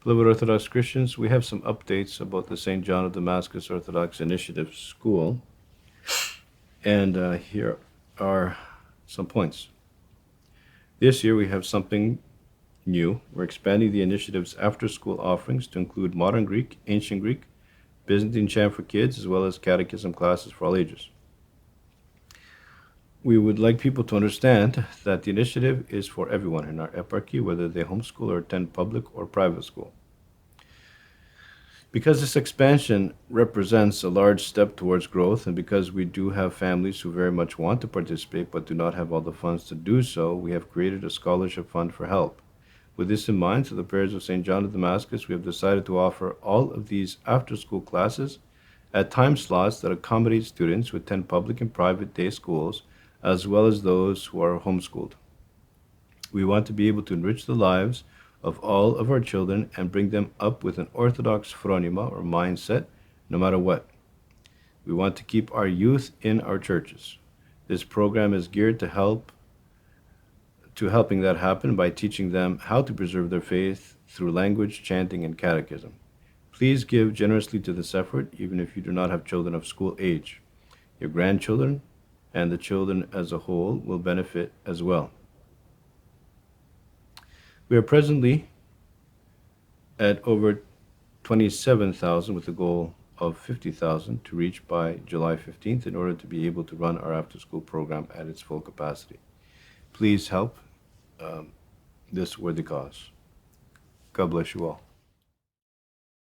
Beloved Orthodox Christians, we have some updates about the St. John of Damascus Orthodox Initiative School, and here are some points. This year we have something new. We're expanding the initiative's after-school offerings to include modern Greek, ancient Greek, Byzantine chant for kids, as well as catechism classes for all ages. We would like people to understand that the initiative is for everyone in our eparchy, whether they homeschool or attend public or private school. Because this expansion represents a large step towards growth, and because we do have families who very much want to participate but do not have all the funds to do so, we have created a scholarship fund for help. With this in mind, to the prayers of St. John of Damascus, we have decided to offer all of these after-school classes at time slots that accommodate students who attend public and private day schools, as well as those who are homeschooled. We want to be able to enrich the lives of all of our children and bring them up with an Orthodox phronima or mindset, no matter what. We want to keep our youth in our churches. This program is geared to helping that happen by teaching them how to preserve their faith through language, chanting, and catechism. Please give generously to this effort, even if you do not have children of school age. Your grandchildren and the children as a whole will benefit as well. We are presently at over 27,000 with a goal of 50,000 to reach by July 15th in order to be able to run our after-school program at its full capacity. Please help this worthy cause. God bless you all.